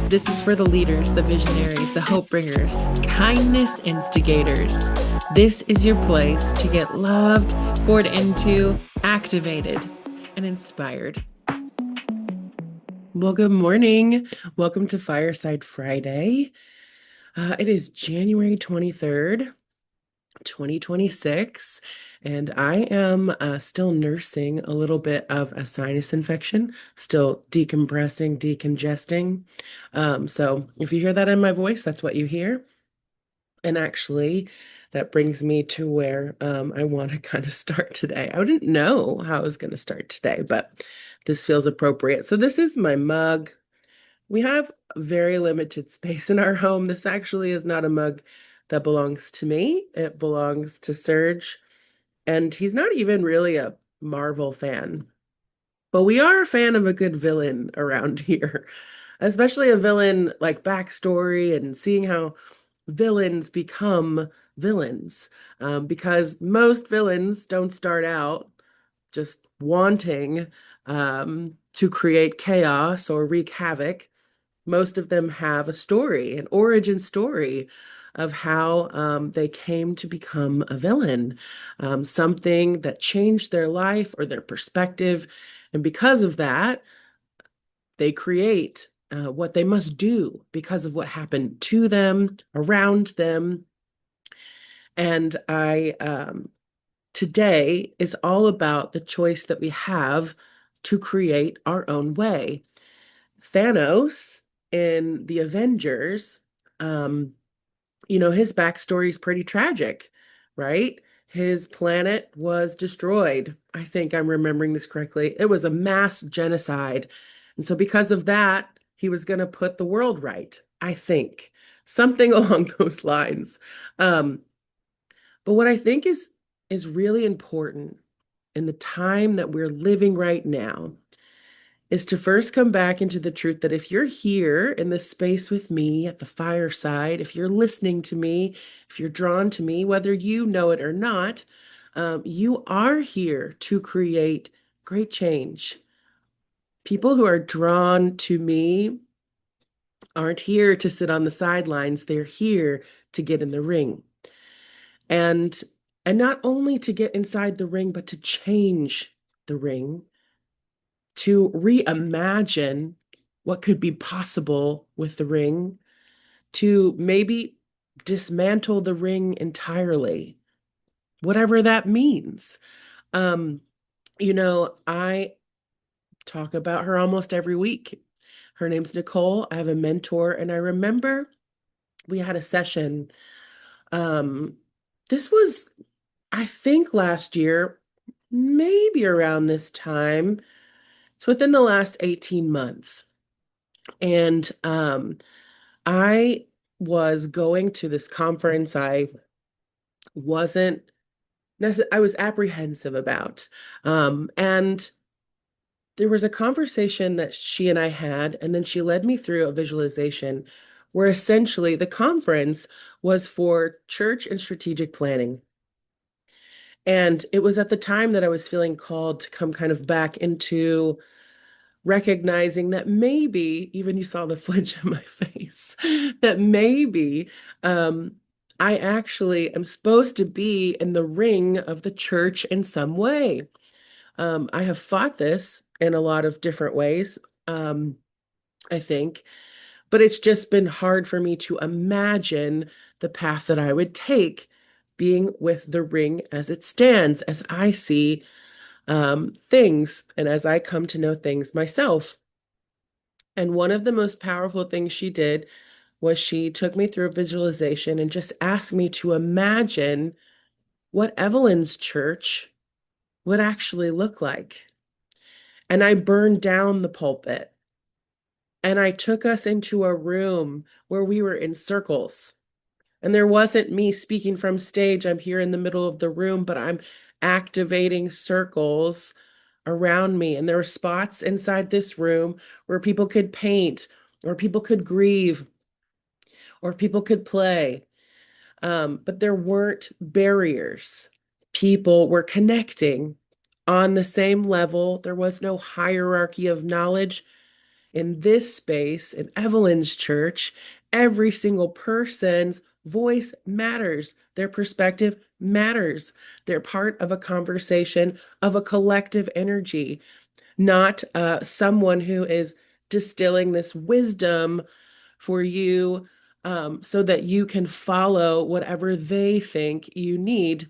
This is for the leaders, the visionaries, the hope bringers, kindness instigators. This is your place to get loved, poured into, activated, and inspired. Well, good morning. Welcome to Fireside Friday. It is January 23rd, 2026, and I am still nursing a little bit of a sinus infection, still decompressing, decongesting. So if you hear that in my voice, that's what you hear. And actually, that brings me to where I want to kind of start today. I didn't know how I was going to start today, but this feels appropriate. So this is my mug. We have very limited space in our home. This actually is not a mug that belongs to me. It belongs to Serge. And he's not even really a Marvel fan. But we are a fan of a good villain around here, especially a villain like backstory and seeing how villains become villains. Because most villains don't start out just wanting to create chaos or wreak havoc. Most of them have a story, an origin story of how they came to become a villain, something that changed their life or their perspective. And because of that, they create what they must do because of what happened to them, around them. And today is all about the choice that we have to create our own way. Thanos in the Avengers, um, his backstory is pretty tragic, right? His planet was destroyed. I think I'm remembering this correctly. It was a mass genocide. And so because of that, he was going to put the world right, I think. Something along those lines. Um, but what I think is really important in the time that we're living right now is to first come back into the truth that if you're here in this space with me at the fireside, if you're listening to me, if you're drawn to me, whether you know it or not, you are here to create great change. People who are drawn to me aren't here to sit on the sidelines. They're here to get in the ring. And and not only to get inside the ring, but to change the ring, to reimagine what could be possible with the ring, to maybe dismantle the ring entirely, whatever that means. Um, I talk about her almost every week. Her name's Nicole. I have a mentor, and I remember we had a session. Um, this was, I think, last year, maybe around this time. It's within the last 18 months. And I was going to this conference wasn't I was apprehensive about. And there was a conversation that she and I had, and then she led me through a visualization where essentially the conference was for church and strategic planning. And it was at the time that I was feeling called to come kind of back into recognizing that maybe, even you saw the flinch in my face, that maybe I actually am supposed to be in the ring of the church in some way. I have fought this in a lot of different ways, I think, but it's just been hard for me to imagine the path that I would take being with the ring as it stands, as I see things and as I come to know things myself. And one of the most powerful things she did was she took me through a visualization and just asked me to imagine what Evelyn's church would actually look like. And I burned down the pulpit and I took us into a room where we were in circles. And there wasn't me speaking from stage. I'm here in the middle of the room, but I'm activating circles around me. And there were spots inside this room where people could paint, or people could grieve, or people could play. But there weren't barriers. People were connecting on the same level. There was no hierarchy of knowledge. in this space, in Evelyn's church, every single person's voice matters. Their perspective matters. They're part of a conversation of a collective energy, not someone who is distilling this wisdom for you so that you can follow whatever they think you need.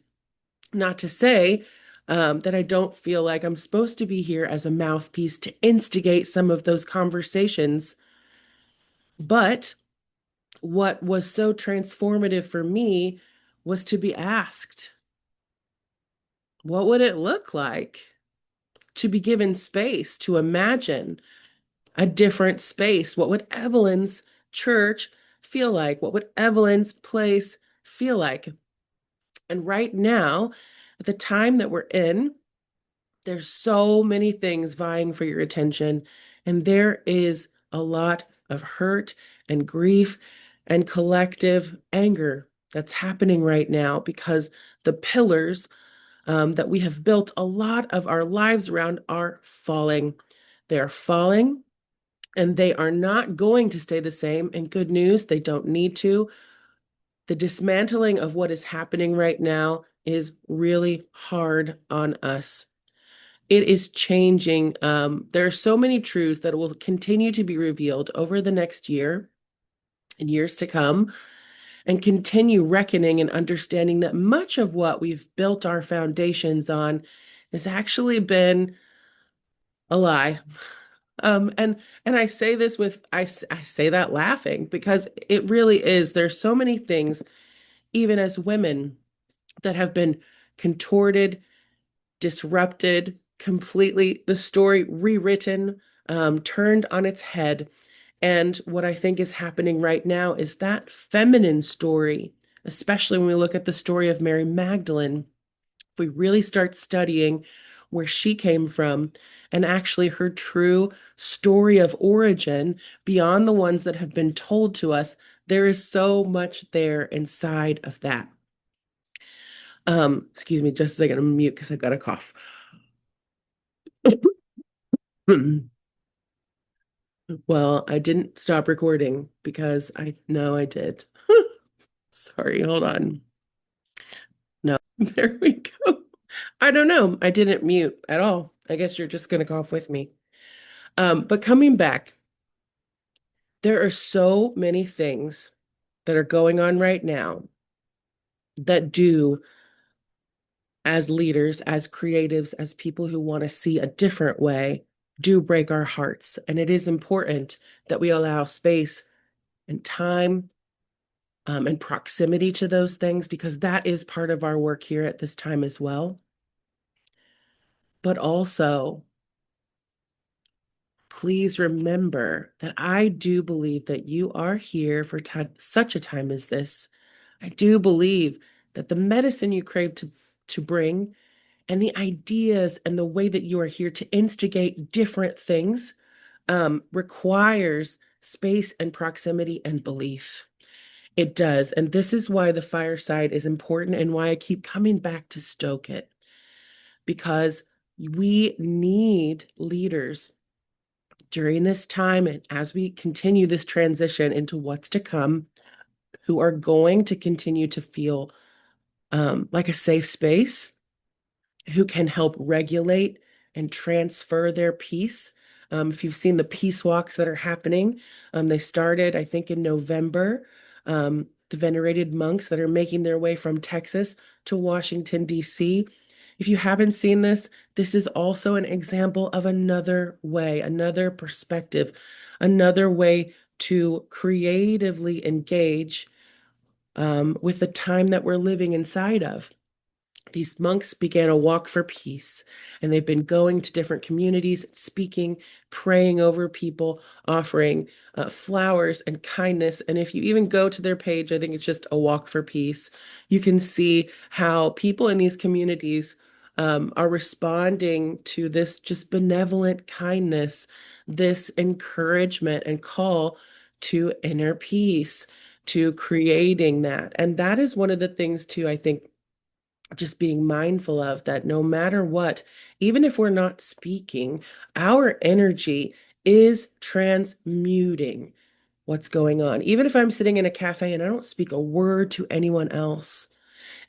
Not to say that I don't feel like I'm supposed to be here as a mouthpiece to instigate some of those conversations. But what was so transformative for me was to be asked, what would it look like to be given space to imagine a different space? What would Evelyn's church feel like? What would Evelyn's place feel like? And right now, at the time that we're in, there's so many things vying for your attention, and there is a lot of hurt and grief and collective anger that's happening right now because the pillars that we have built a lot of our lives around are falling. They're falling, and they are not going to stay the same. And good news, they don't need to. The dismantling of what is happening right now is really hard on us. It is changing. There are so many truths that will continue to be revealed over the next year and years to come, and continue reckoning and understanding that much of what we've built our foundations on has actually been a lie. And I say this I say that laughing because it really is. There's so many things, even as women, that have been contorted, disrupted, completely the story rewritten, turned on its head. And what I think is happening right now is that feminine story, especially when we look at the story of Mary Magdalene, if we really start studying where she came from and actually her true story of origin beyond the ones that have been told to us, there is so much there inside of that. Excuse me, just a second, I'm mute because I've got a cough. Well, I didn't stop recording because I know I did. Sorry, hold on. No, there we go. I don't know. I didn't mute at all. I guess you're just gonna cough with me. But coming back, there are so many things that are going on right now that do, as leaders, as creatives, as people who want to see a different way, do break our hearts. And it is important that we allow space and time and proximity to those things, because that is part of our work here at this time as well. But also, please remember that I do believe that you are here for such a time as this. I do believe that the medicine you crave to bring and the ideas and the way that you are here to instigate different things requires space and proximity and belief. It does. And this is why the fireside is important and why I keep coming back to stoke it, because we need leaders during this time and as we continue this transition into what's to come, who are going to continue to feel like a safe space, who can help regulate and transfer their peace. If you've seen the peace walks that are happening, they started, I think, in November. The venerated monks that are making their way from Texas to Washington, D.C. If you haven't seen this, this is also an example of another way, another perspective, another way to creatively engage with the time that we're living inside of. These monks began a walk for peace, and they've been going to different communities, speaking, praying over people, offering flowers and kindness. And if you even go to their page, I think it's just a walk for peace, you can see how people in these communities are responding to this just benevolent kindness, this encouragement and call to inner peace, to creating that. And that is one of the things, too, I think, just being mindful of, that no matter what, even if we're not speaking, our energy is transmuting what's going on. Even if I'm sitting in a cafe and I don't speak a word to anyone else,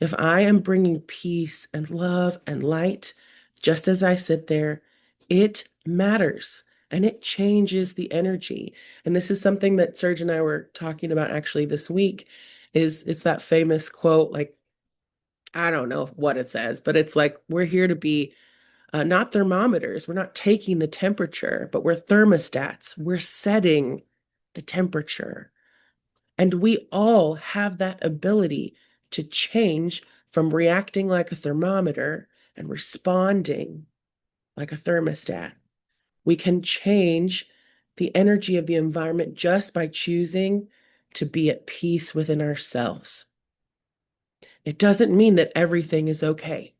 if I am bringing peace and love and light just as I sit there, it matters and it changes the energy. And this is something that Serge and I were talking about actually this week is it's that famous quote, like, I don't know what it says, but it's like, we're here to be not thermometers. We're not taking the temperature, but we're thermostats. We're setting the temperature. And we all have that ability to change from reacting like a thermometer and responding like a thermostat. We can change the energy of the environment just by choosing to be at peace within ourselves. It doesn't mean that everything is okay.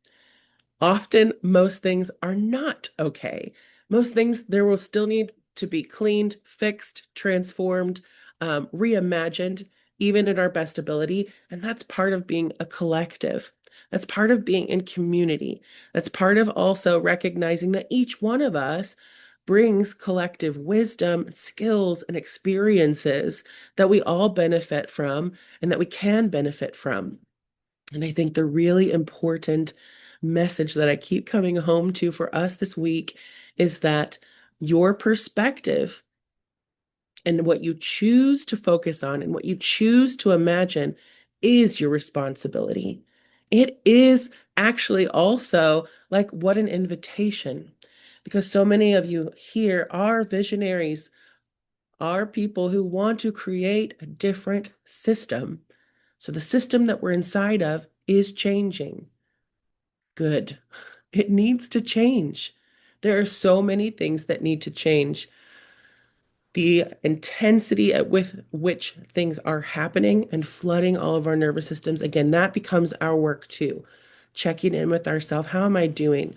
Often, most things are not okay. Most things there will still need to be cleaned, fixed, transformed, reimagined, even in our best ability. And that's part of being a collective. That's part of being in community. That's part of also recognizing that each one of us brings collective wisdom, skills, and experiences that we all benefit from and that we can benefit from. And I think the really important message that I keep coming home to for us this week is that your perspective and what you choose to focus on and what you choose to imagine is your responsibility. It is actually also like what an invitation, because so many of you here are visionaries, are people who want to create a different system. So the system that we're inside of is changing. Good. It needs to change. There are so many things that need to change. The intensity at with which things are happening and flooding all of our nervous systems, again, that becomes our work too. Checking in with ourselves. How am I doing?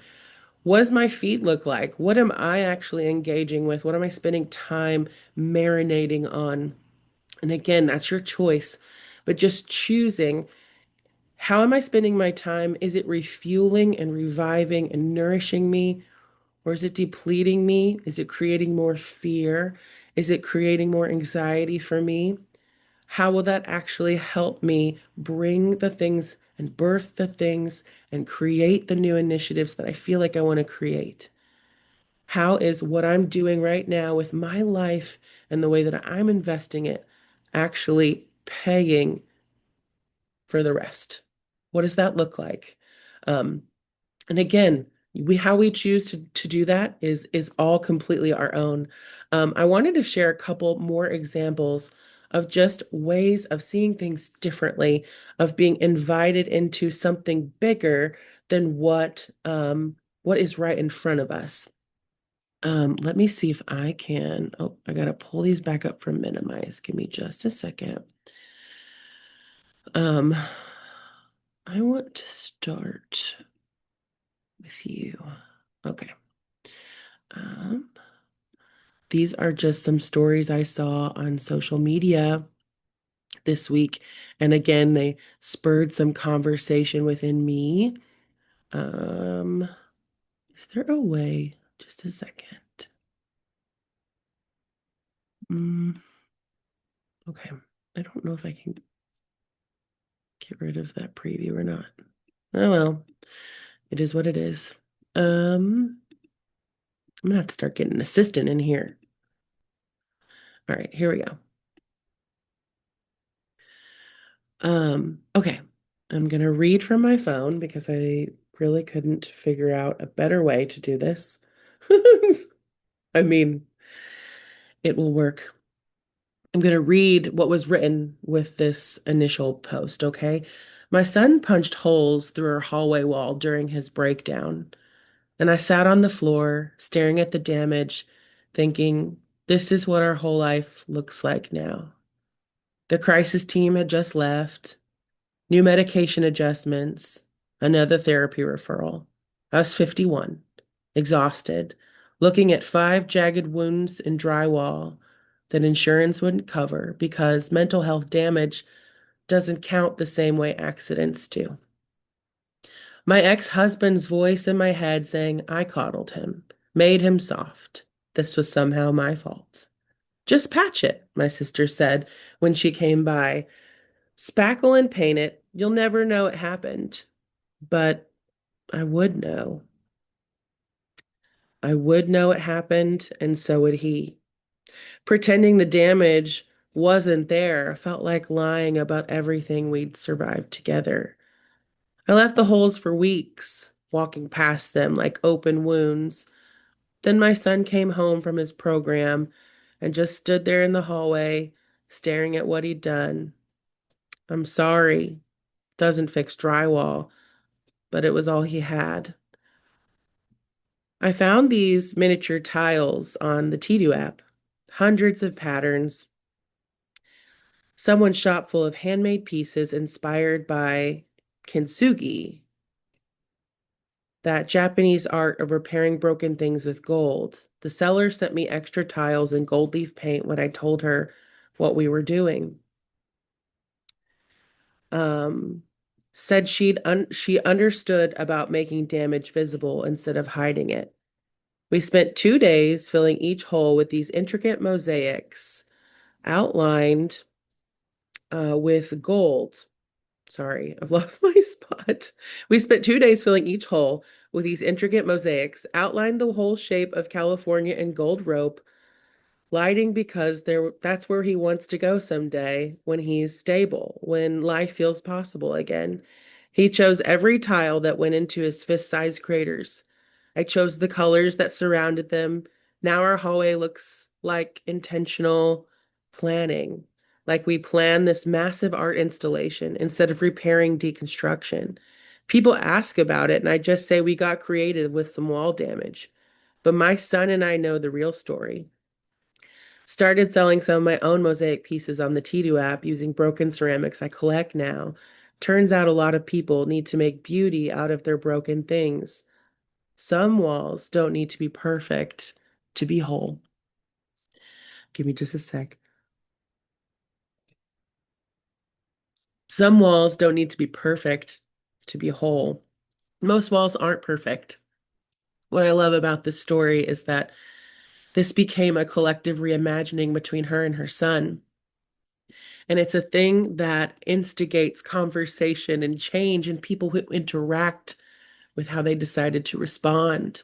What does my feet look like? What am I actually engaging with? What am I spending time marinating on? And again, that's your choice. But just choosing, how am I spending my time? Is it refueling and reviving and nourishing me? Or is it depleting me? Is it creating more fear? Is it creating more anxiety for me? How will that actually help me bring the things and birth the things and create the new initiatives that I feel like I want to create? How is what I'm doing right now with my life and the way that I'm investing it actually paying for the rest? What does that look like? Um, and again, how we choose to do that is all completely our own. I wanted to share a couple more examples of just ways of seeing things differently, of being invited into something bigger than what is right in front of us. Let me see if I can. Oh, I gotta pull these back up from minimize. Give me just a second. Um, I want to start with you. Okay. Um, these are just some stories I saw on social media this week. And again, they spurred some conversation within me. Um, is there a way? Just a second. Mm, okay. I don't know if I can get rid of that preview or not. Oh well, it is what it is. I'm gonna have to start getting an assistant in here. All right, here we go. Okay. I'm gonna read from my phone because I really couldn't figure out a better way to do this. I mean, it will work. I'm gonna read what was written with this initial post, okay? My son punched holes through our hallway wall during his breakdown, and I sat on the floor, staring at the damage, thinking, this is what our whole life looks like now. The crisis team had just left. New medication adjustments, another therapy referral. I was 51, exhausted, looking at 5 jagged wounds in drywall that insurance wouldn't cover because mental health damage doesn't count the same way accidents do. My ex-husband's voice in my head saying I coddled him, made him soft. This was somehow my fault. Just patch it, my sister said when she came by. Spackle and paint it. You'll never know it happened. But I would know. I would know it happened, and so would he. Pretending the damage wasn't there felt like lying about everything we'd survived together. I left the holes for weeks, walking past them like open wounds. Then my son came home from his program and just stood there in the hallway, staring at what he'd done. I'm sorry. Doesn't fix drywall, but it was all he had. I found these miniature tiles on the Tidu app, hundreds of patterns, someone's shop full of handmade pieces inspired by kintsugi, that Japanese art of repairing broken things with gold. The seller sent me extra tiles and gold leaf paint when I told her what we were doing. Um, Said she understood about making damage visible instead of hiding it. We spent 2 days filling each hole with these intricate mosaics outlined with gold. Sorry, I've lost my spot. We spent 2 days filling each hole with these intricate mosaics, outlined the whole shape of California in gold rope, lighting because that's where he wants to go someday when he's stable, when life feels possible again. He chose every tile that went into his fist-sized craters. I chose the colors that surrounded them. Now our hallway looks like intentional planning, like we planned this massive art installation instead of repairing deconstruction. People ask about it, and I just say we got creative with some wall damage. But my son and I know the real story. Started selling some of my own mosaic pieces on the Tidu app using broken ceramics I collect now. Turns out a lot of people need to make beauty out of their broken things. Some walls don't need to be perfect to be whole. Give me just a sec. Some walls don't need to be perfect to be whole. Most walls aren't perfect. What I love about this story is that this became a collective reimagining between her and her son. And it's a thing that instigates conversation and change in people who interact with how they decided to respond.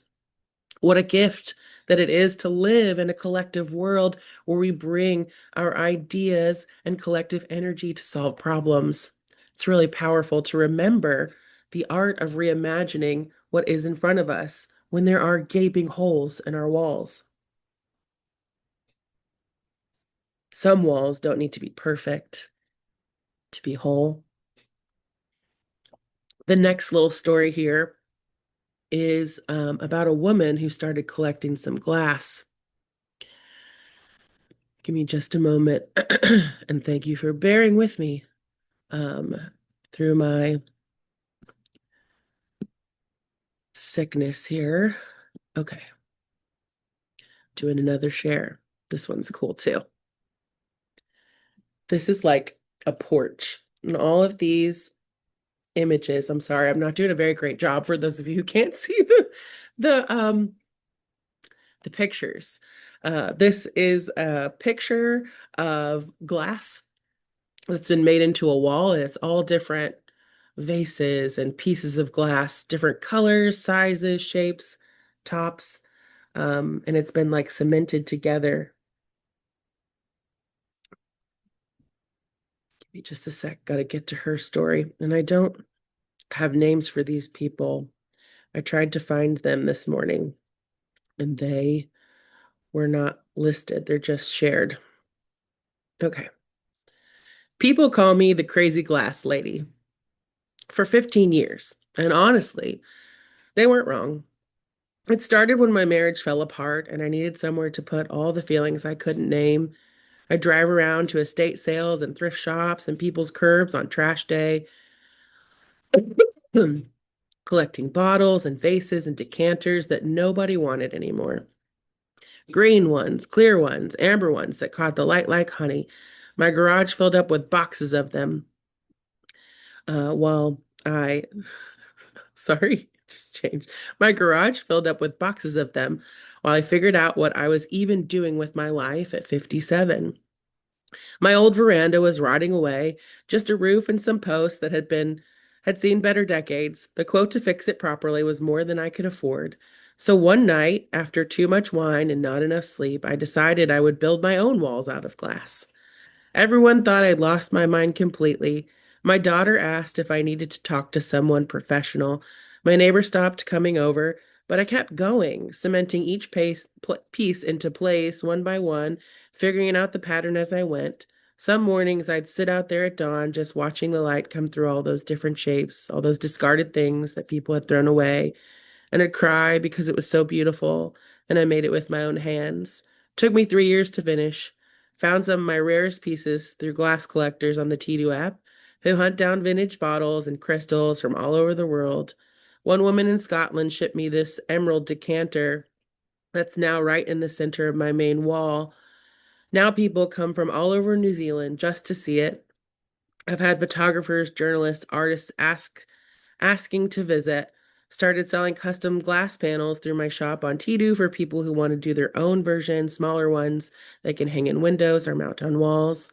What a gift that it is to live in a collective world where we bring our ideas and collective energy to solve problems. It's really powerful to remember the art of reimagining what is in front of us when there are gaping holes in our walls. Some walls don't need to be perfect to be whole. The next little story here is about a woman who started collecting some glass. Give me just a moment, and thank you for bearing with me um, through my sickness here. Okay, doing another share. This one's cool too. This is like a porch, and all of these images. I'm sorry, I'm not doing a very great job for those of you who can't see the the pictures. This is a picture of glass that's been made into a wall, and it's all different vases and pieces of glass, different colors, sizes, shapes, tops, and it's been like cemented together. Give me just a sec, gotta get to her story. And I don't have names for these people. I tried to find them this morning, and they were not listed. They're just shared. Okay. People call me the crazy glass lady for 15 years. And honestly, they weren't wrong. It started when my marriage fell apart and I needed somewhere to put all the feelings I couldn't name. I'd drive around to estate sales and thrift shops and people's curbs on trash day, collecting bottles and vases and decanters that nobody wanted anymore. Green ones, clear ones, amber ones that caught the light like honey. My garage filled up with boxes of them. While I, sorry, just changed. My garage filled up with boxes of them while I figured out what I was even doing with my life at 57. My old veranda was rotting away, just a roof and some posts that had seen better decades. The quote to fix it properly was more than I could afford. So one night, after too much wine and not enough sleep, I decided I would build my own walls out of glass. Everyone thought I'd lost my mind completely. My daughter asked if I needed to talk to someone professional. My neighbor stopped coming over, but I kept going, cementing each piece into place one by one, figuring out the pattern as I went. Some mornings I'd sit out there at dawn just watching the light come through all those different shapes, all those discarded things that people had thrown away, and I'd cry because it was so beautiful, and I made it with my own hands. Took me 3 years to finish. Found some of my rarest pieces through glass collectors on the T2 app who hunt down vintage bottles and crystals from all over the world. One woman in Scotland shipped me this emerald decanter that's now right in the center of my main wall. Now people come from all over New Zealand just to see it. I've had photographers, journalists, artists asking to visit. Started selling custom glass panels through my shop on Tidu for people who want to do their own version, smaller ones they can hang in windows or mount on walls.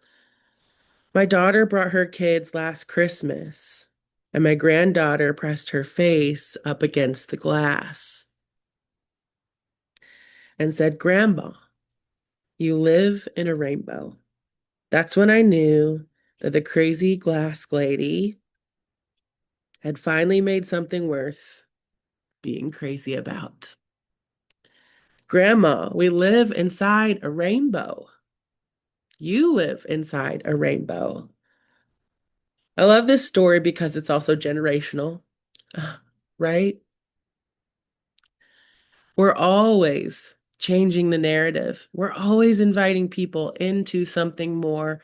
My daughter brought her kids last Christmas, and my granddaughter pressed her face up against the glass and said, "Grandma, you live in a rainbow." That's when I knew that the crazy glass lady had finally made something worth being crazy about. Grandma, we live inside a rainbow. You live inside a rainbow. I love this story because it's also generational, right? We're always changing the narrative. We're always inviting people into something more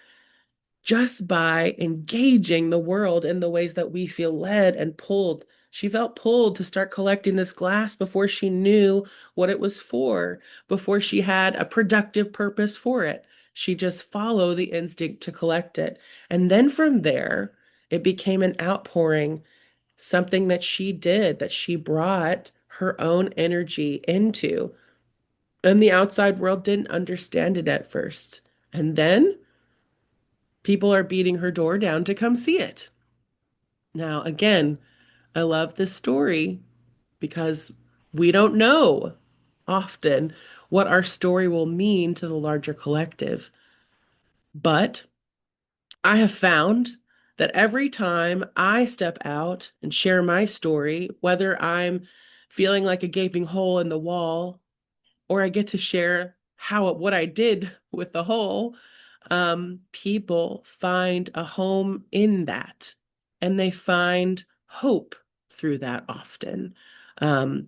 just by engaging the world in the ways that we feel led and pulled. She felt pulled to start collecting this glass before she knew what it was for, before she had a productive purpose for it. She just followed the instinct to collect it. And then from there, it became an outpouring, something that she did, that she brought her own energy into. And the outside world didn't understand it at first. And then people are beating her door down to come see it. Now, again, I love this story because we don't know often what our story will mean to the larger collective. But I have found that every time I step out and share my story, whether I'm feeling like a gaping hole in the wall or I get to share how what I did with the hole, people find a home in that, and they find hope through that often. Um,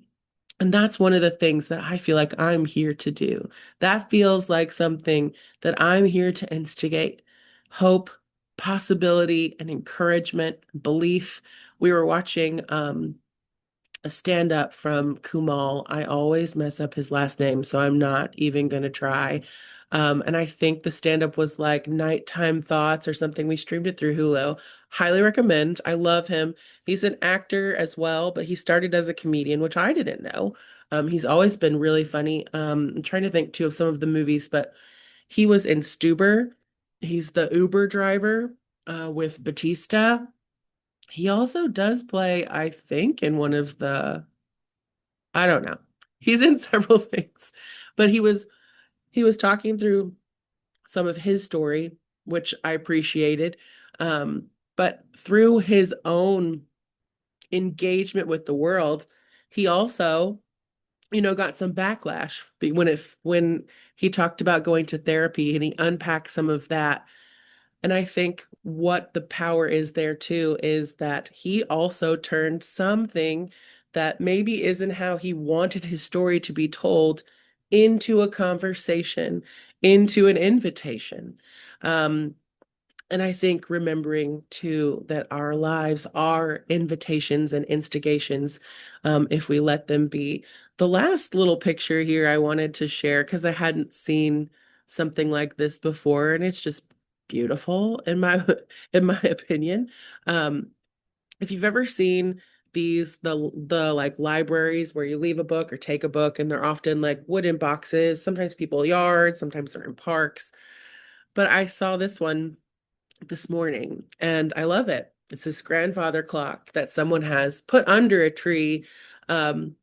and that's one of the things that I feel like I'm here to do. That feels like something that I'm here to instigate hope, possibility, and encouragement, belief. We were watching a stand up from Kumal. I always mess up his last name, so I'm not even going to try. And I think the stand up was like Nighttime Thoughts or something. We streamed it through Hulu. Highly recommend. I love him. He's an actor as well, but he started as a comedian, which I didn't know. He's always been really funny. I'm trying to think too of some of the movies, but he was in Stuber. He's the Uber driver with Batista. He also does play, I think, in one of I don't know. He's in several things, but he was talking through some of his story, which I appreciated. But through his own engagement with the world, he also, got some backlash when he talked about going to therapy and he unpacked some of that. And I think what the power is there too is that he also turned something that maybe isn't how he wanted his story to be told into a conversation, into an invitation. Um, and I think remembering too that our lives are invitations and instigations, if we let them be. The last little picture here I wanted to share because I hadn't seen something like this before, and it's just beautiful in my in my opinion. Um, if you've ever seen the like libraries where you leave a book or take a book, and they're often like wooden boxes, sometimes people yards, sometimes they're in parks. But I saw this one this morning and I love it. It's this grandfather clock that someone has put under a tree. Um,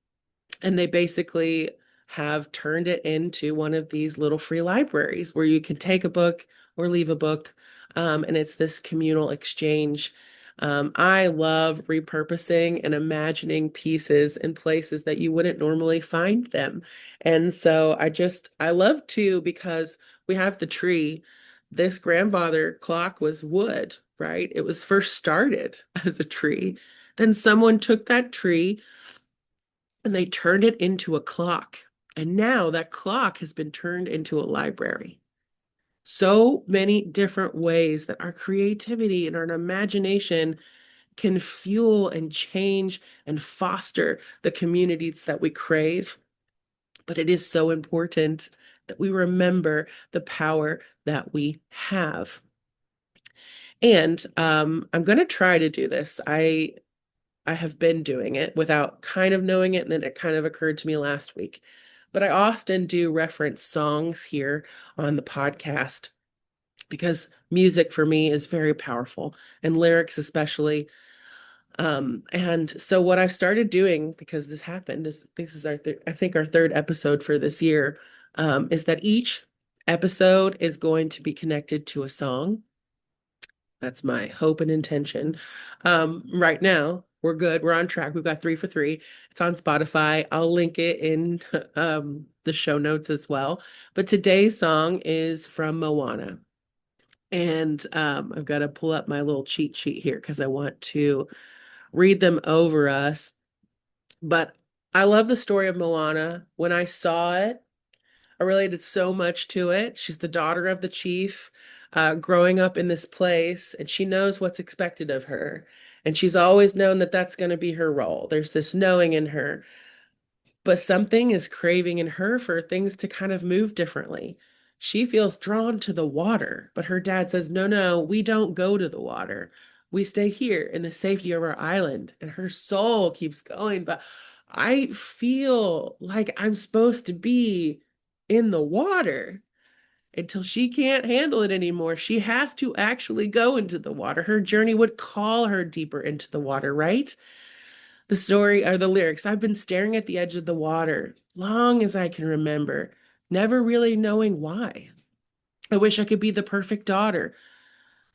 and they basically have turned it into one of these little free libraries where you can take a book or leave a book. And it's this communal exchange. I love repurposing and imagining pieces in places that you wouldn't normally find them. And so I love to because we have the tree. This grandfather clock was wood, right? It was first started as a tree. Then someone took that tree and they turned it into a clock. And now that clock has been turned into a library. So many different ways that our creativity and our imagination can fuel and change and foster the communities that we crave. But it is so important that we remember the power that we have. And I'm going to try to do this. I have been doing it without kind of knowing it, and then it kind of occurred to me last week. But I often do reference songs here on the podcast because music for me is very powerful, and lyrics especially. And so what I've started doing, because this happened, is this is I think our third episode for this year, is that each episode is going to be connected to a song. That's my hope and intention. Right now, we're good. We're on track. We've got 3 for 3. It's on Spotify. I'll link it in the show notes as well. But today's song is from Moana. And I've got to pull up my little cheat sheet here because I want to read them over us. But I love the story of Moana. When I saw it, I related so much to it. She's the daughter of the chief, growing up in this place, and she knows what's expected of her. And she's always known that that's going to be her role. There's this knowing in her, but something is craving in her for things to kind of move differently. She feels drawn to the water, but her dad says, no, no, we don't go to the water. We stay here in the safety of our island. And her soul keeps going, but I feel like I'm supposed to be in the water until she can't handle it anymore. She has to actually go into the water. Her journey would call her deeper into the water, right? The story or the lyrics. I've been staring at the edge of the water long as I can remember, never really knowing why. I wish I could be the perfect daughter,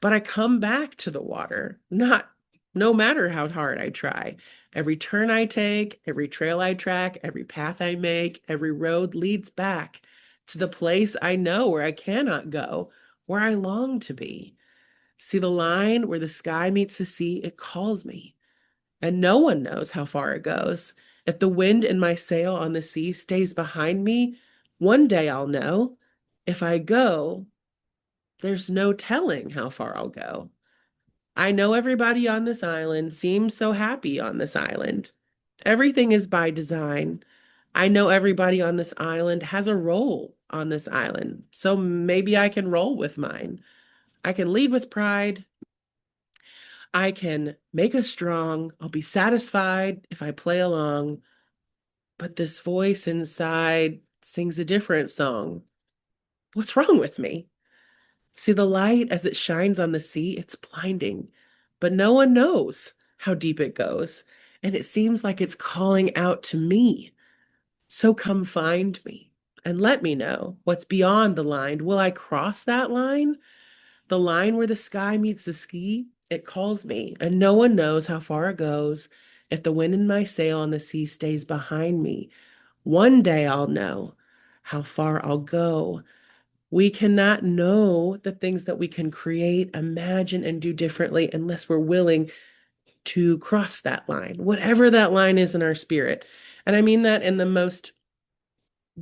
but I come back to the water, not no matter how hard I try. Every turn I take, every trail I track, every path I make, every road leads back to the place I know where I cannot go, where I long to be. See the line where the sky meets the sea, it calls me, and no one knows how far it goes. If the wind in my sail on the sea stays behind me, one day I'll know. If I go, there's no telling how far I'll go. I know everybody on this island seems so happy on this island. Everything is by design. I know everybody on this island has a role on this island, so maybe I can roll with mine. I can lead with pride. I can make us strong. I'll be satisfied if I play along. But this voice inside sings a different song. What's wrong with me? See, the light as it shines on the sea, it's blinding, but no one knows how deep it goes. And it seems like it's calling out to me. So come find me and let me know what's beyond the line. Will I cross that line? The line where the sky meets the sea? It calls me, and no one knows how far it goes. If the wind in my sail on the sea stays behind me, one day I'll know how far I'll go. We cannot know the things that we can create, imagine, and do differently unless we're willing to cross that line, whatever that line is in our spirit. And I mean that in the most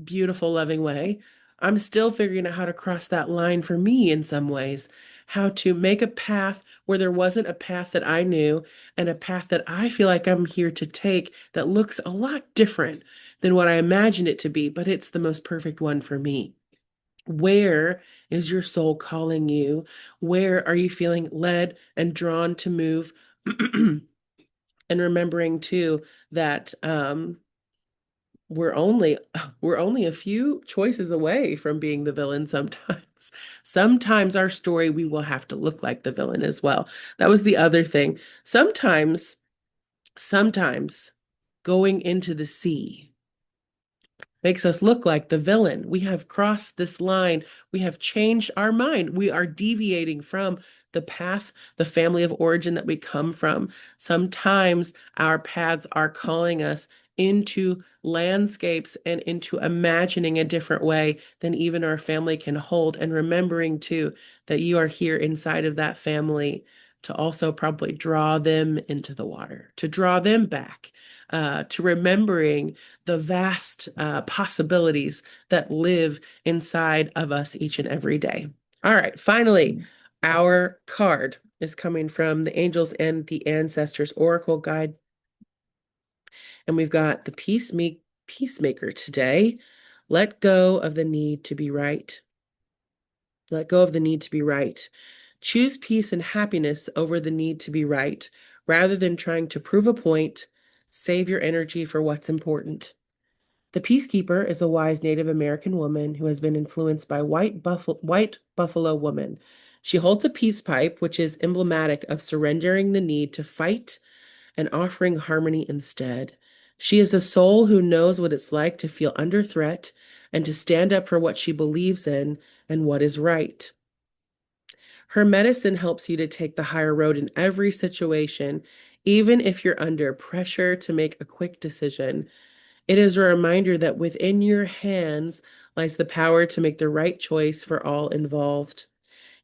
beautiful, loving way. I'm still figuring out how to cross that line for me in some ways, how to make a path where there wasn't a path that I knew and a path that I feel like I'm here to take that looks a lot different than what I imagined it to be, but it's the most perfect one for me. Where is your soul calling you? Where are you feeling led and drawn to move? And remembering too that we're only we're only a few choices away from being the villain sometimes. Sometimes our story we will have to look like the villain as well. That was the other thing. Sometimes going into the sea makes us look like the villain. We have crossed this line. We have changed our mind. We are deviating from the path, the family of origin that we come from. Sometimes our paths are calling us into landscapes and into imagining a different way than even our family can hold. And remembering too that you are here inside of that family to also probably draw them into the water, to draw them back, to remembering the vast possibilities that live inside of us each and every day. All right, finally, our card is coming from the Angels and the Ancestors Oracle Guide. And we've got the Peacemaker today. Let go of the need to be right. Let go of the need to be right. Choose peace and happiness over the need to be right, rather than trying to prove a point. Save your energy for what's important. The Peacekeeper is a wise Native American woman who has been influenced by white buffalo woman. She holds a peace pipe, which is emblematic of surrendering the need to fight and offering harmony instead. She is a soul who knows what it's like to feel under threat and to stand up for what she believes in and what is right. Her medicine helps you to take the higher road in every situation, even if you're under pressure to make a quick decision. It is a reminder that within your hands lies the power to make the right choice for all involved.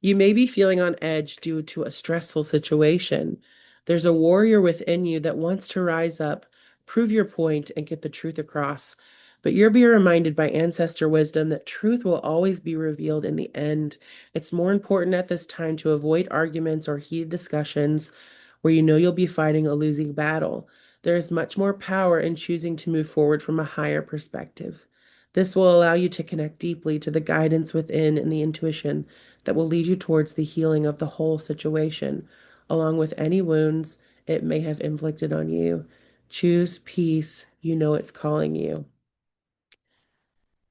You may be feeling on edge due to a stressful situation. There's a warrior within you that wants to rise up, prove your point, and get the truth across. But you'll be reminded by ancestor wisdom that truth will always be revealed in the end. It's more important at this time to avoid arguments or heated discussions where you know you'll be fighting a losing battle. There is much more power in choosing to move forward from a higher perspective. This will allow you to connect deeply to the guidance within and the intuition that will lead you towards the healing of the whole situation, along with any wounds it may have inflicted on you. Choose peace. You know it's calling you.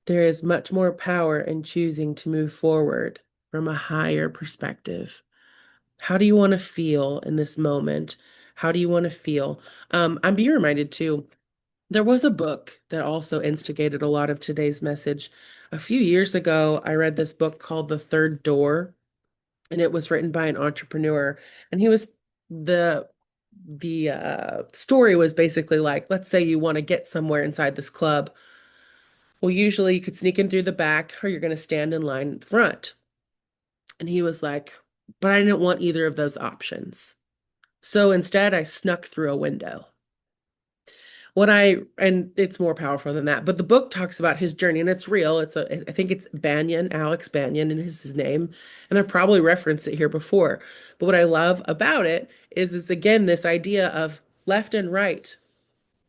There is much more power in choosing to move forward from a higher perspective. How do you want to feel in this moment? How do you want to feel? I'm being reminded too. There was a book that also instigated a lot of today's message. A few years ago, I read this book called The Third Door, and it was written by an entrepreneur. And he was the story was basically like, let's say you want to get somewhere inside this club. Well, usually you could sneak in through the back, or you're going to stand in line in front. And he was like, but I didn't want either of those options. So instead, I snuck through a window. And it's more powerful than that, but the book talks about his journey and it's real. I think it's Banyan, Alex Banyan, and is his name. And I've probably referenced it here before. But what I love about it is it's again this idea of left and right.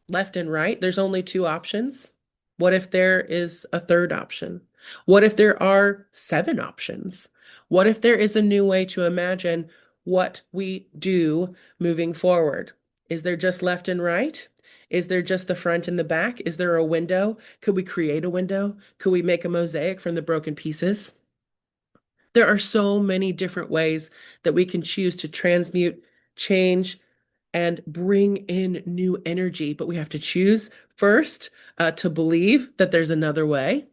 Left and right, there's only two options. What if there is a third option? What if there are seven options? What if there is a new way to imagine what we do moving forward? Is there just left and right? Is there just the front and the back? Is there a window? Could we create a window? Could we make a mosaic from the broken pieces? There are so many different ways that we can choose to transmute, change, and bring in new energy. But we have to choose first to believe that there's another way,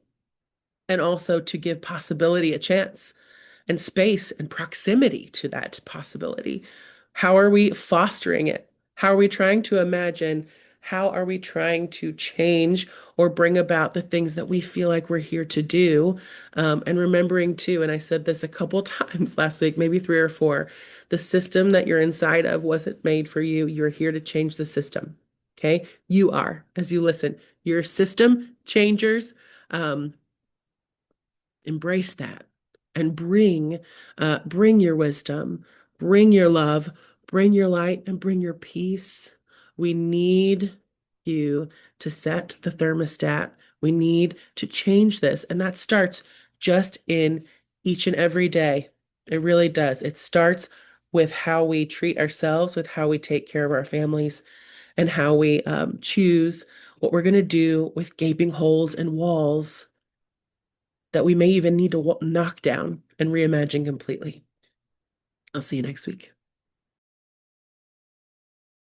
and also to give possibility a chance and space and proximity to that possibility. How are we fostering it? How are we trying to imagine? How are we trying to change or bring about the things that we feel like we're here to do? And remembering too, and I said this a couple times last week, maybe three or four, the system that you're inside of wasn't made for you. You're here to change the system. Okay. You are, as you listen, you're system changers. Um, Embrace that and bring your wisdom, bring your love, bring your light, and bring your peace. We need you to set the thermostat. We need to change this, and that starts just in each and every day. It really does. It starts with how we treat ourselves, with how we take care of our families. and how we choose what we're going to do with gaping holes and walls that we may even need to knock down and reimagine completely. I'll see you next week.